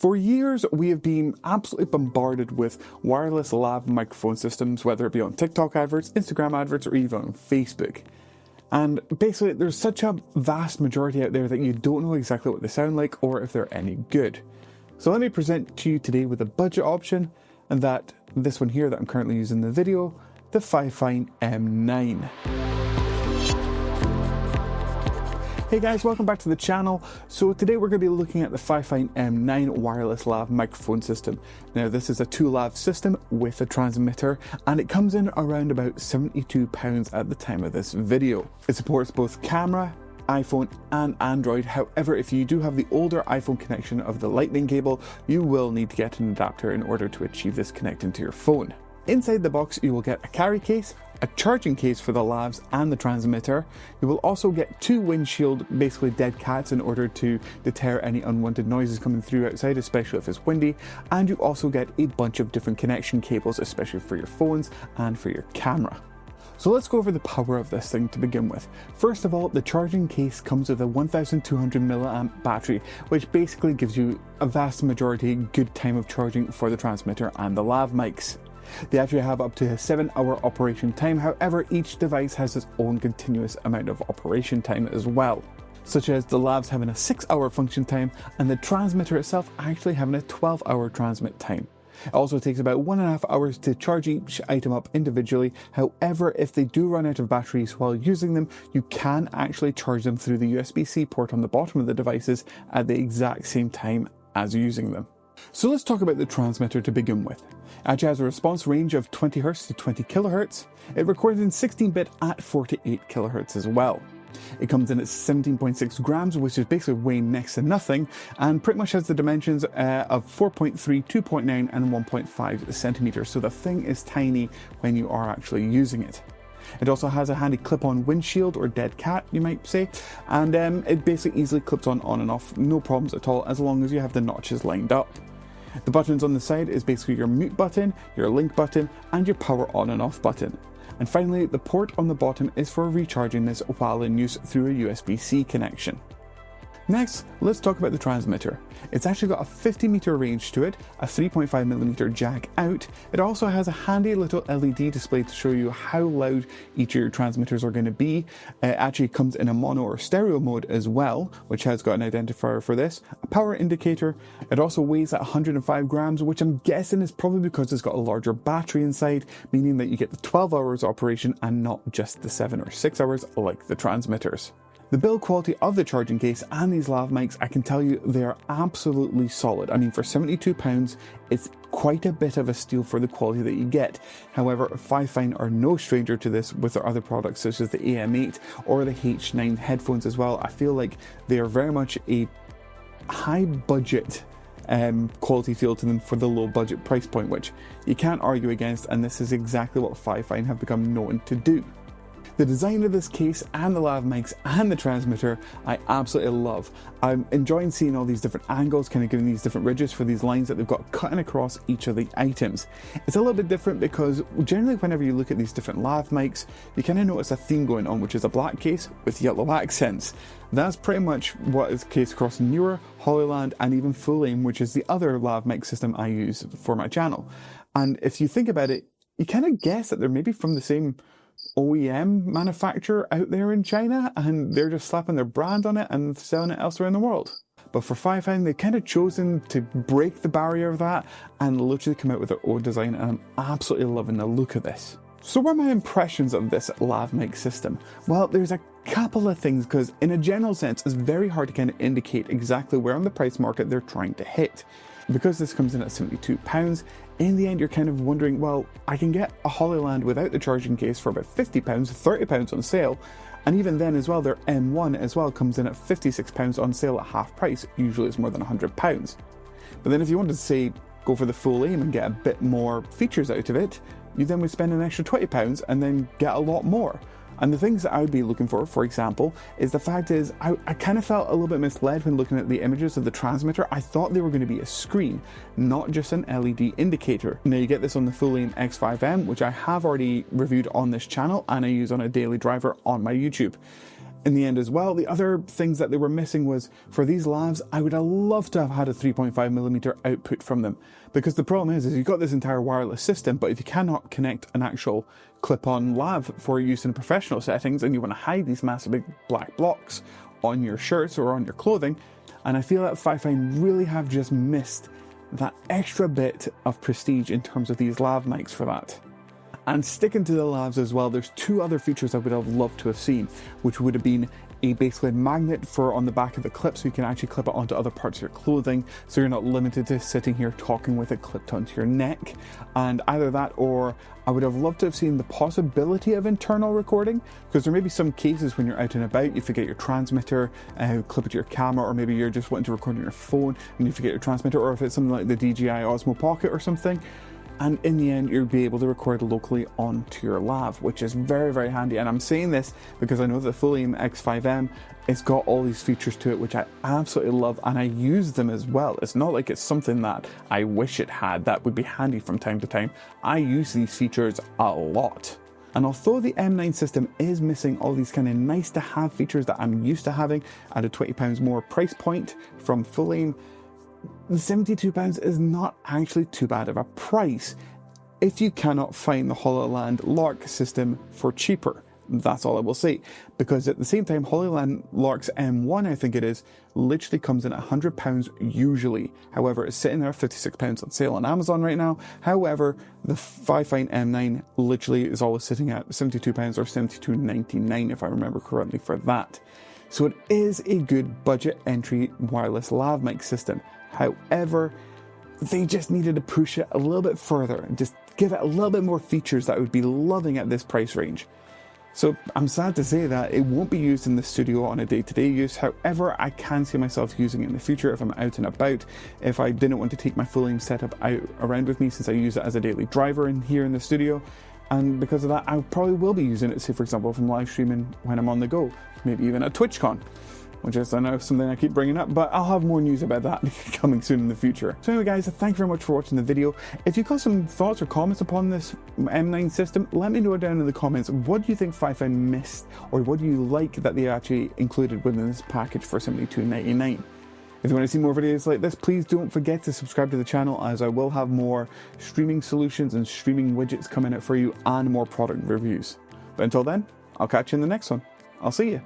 For years, we have been absolutely bombarded with wireless lav microphone systems, whether it be on TikTok adverts, Instagram adverts, or even on Facebook. And basically, there's such a vast majority out there that you don't know exactly what they sound like or if they're any good. So let me present to you today with a budget option, and this one here that I'm currently using in the video, the FIFine M9. Hey guys, welcome back to the channel. So today we're going to be looking at the FIFine M9 wireless lav microphone system. Now this is a 2-lav system with a transmitter, and it comes in around about £72 at the time of this video. It supports both camera, iPhone and Android. However, if you do have the older iPhone connection of the lightning cable, you will need to get an adapter in order to achieve this connecting to your phone. Inside the box you will get a carry case, a charging case for the lavs and the transmitter. You will also get 2 windshield, basically dead cats, in order to deter any unwanted noises coming through outside, especially if it's windy. And you also get a bunch of different connection cables, especially for your phones and for your camera. So let's go over the power of this thing to begin with. First of all, the charging case comes with a 1200 milliamp battery, which basically gives you a vast majority good time of charging for the transmitter and the lav mics. They actually have up to a 7-hour operation time. However, each device has its own continuous amount of operation time as well, such as the lavs having a 6-hour function time and the transmitter itself actually having a 12-hour transmit time. It also takes about 1.5 hours to charge each item up individually. However, if they do run out of batteries while using them, you can actually charge them through the USB-C port on the bottom of the devices at the exact same time as using them. So let's talk about the transmitter to begin with. It actually has a response range of 20 Hz to 20 kHz. It records in 16-bit at 48 kHz as well. It comes in at 17.6 grams, which is basically weighing next to nothing, and pretty much has the dimensions of 4.3, 2.9 and 1.5 centimeters. So the thing is tiny when you are actually using it. It also has a handy clip-on windshield, or dead cat you might say, and it basically easily clips on and off, no problems at all, as long as you have the notches lined up. The buttons on the side is basically your mute button, your link button, and your power on and off button. And finally, the port on the bottom is for recharging this while in use through a USB-C connection. Next, let's talk about the transmitter. It's actually got a 50-meter range to it, a 3.5mm jack out. It also has a handy little LED display to show you how loud each of your transmitters are going to be. It actually comes in a mono or stereo mode as well, which has got an identifier for this, a power indicator. It also weighs at 105 grams, which I'm guessing is probably because it's got a larger battery inside, meaning that you get the 12 hours operation and not just the 7 or 6 hours like the transmitters. The build quality of the charging case and these lav mics, I can tell you they are absolutely solid. I mean, for £72, it's quite a bit of a steal for the quality that you get. However, FIFine are no stranger to this with their other products such as the AM8 or the H9 headphones as well. I feel like they are very much a high budget quality feel to them for the low budget price point, which you can't argue against, and this is exactly what FIFine have become known to do. The design of this case and the lav mics and the transmitter I absolutely love. I'm enjoying seeing all these different angles, kind of giving these different ridges for these lines that they've got cutting across each of the items. It's a little bit different because generally whenever you look at these different lav mics, you kind of notice a theme going on, which is a black case with yellow accents. That's pretty much what is the case across Newer, Hollyland and even Full Aim, which is the other lav mic system I use for my channel. And if you think about it, you kind of guess that they're maybe from the same OEM manufacturer out there in China, and they're just slapping their brand on it and selling it elsewhere in the world. But for FIFine, they've kind of chosen to break the barrier of that and literally come out with their own design, and I'm absolutely loving the look of this. So what are my impressions of this lav mic system? Well, there's a couple of things, because in a general sense, it's very hard to kind of indicate exactly where on the price market they're trying to hit. Because this comes in at £72, in the end you're kind of wondering, well, I can get a Hollyland without the charging case for about £50, £30 on sale, and even then as well, their M1 as well comes in at £56 on sale at half price. Usually it's more than £100. But then if you wanted to say, go for the Full Aim and get a bit more features out of it, you then would spend an extra £20 and then get a lot more. And the things that I would be looking for example, is the fact is I kind of felt a little bit misled when looking at the images of the transmitter. I thought they were going to be a screen, not just an LED indicator. Now you get this on the Full Aim X5M, which I have already reviewed on this channel and I use on a daily driver on my YouTube. in the end as well. The other things that they were missing was, for these lavs, I would have loved to have had a 3.5mm output from them, because the problem is you've got this entire wireless system, but if you cannot connect an actual clip-on lav for use in professional settings, and you want to hide these massive big black blocks on your shirts or on your clothing, and I feel that FIFine really have just missed that extra bit of prestige in terms of these lav mics for that. And sticking to the lavs as well, there's two other features I would have loved to have seen, which would have been a basically magnet for on the back of the clip, so you can actually clip it onto other parts of your clothing, so you're not limited to sitting here talking with it clipped onto your neck. And either that, or I would have loved to have seen the possibility of internal recording, because there may be some cases when you're out and about, you forget your transmitter, clip it to your camera, or maybe you're just wanting to record on your phone and you forget your transmitter, or if it's something like the DJI Osmo Pocket or something. And in the end, you'll be able to record locally onto your lav, which is very, very handy. And I'm saying this because I know that the FIFine X5M, it's got all these features to it, which I absolutely love, and I use them as well. It's not like it's something that I wish it had that would be handy from time to time. I use these features a lot. And although the M9 system is missing all these kind of nice to have features that I'm used to having at a £20 more price point from FIFine, the £72 is not actually too bad of a price if you cannot find the HoloLens Lark system for cheaper. That's all I will say. Because at the same time, HoloLens Lark's M1, I think it is, literally comes in at £100 usually. However, it's sitting there £56 on sale on Amazon right now. However, the FIFine M9 literally is always sitting at £72 or £72.99 if I remember correctly for that. So it is a good budget entry wireless lav mic system. However, they just needed to push it a little bit further and just give it a little bit more features that I would be loving at this price range. So I'm sad to say that it won't be used in the studio on a day-to-day use. However, I can see myself using it in the future if I'm out and about, if I didn't want to take my FIFine setup out around with me, since I use it as a daily driver in here in the studio. And because of that, I probably will be using it, say for example, from live streaming when I'm on the go, maybe even at TwitchCon, which is, I know, something I keep bringing up, but I'll have more news about that coming soon in the future. So anyway guys, thank you very much for watching the video. If you've got some thoughts or comments upon this M9 system, let me know down in the comments. What do you think FIFine missed, or what do you like that they actually included within this package for $72.99? If you want to see more videos like this, please don't forget to subscribe to the channel, as I will have more streaming solutions and streaming widgets coming out for you, and more product reviews. But until then, I'll catch you in the next one. I'll see you.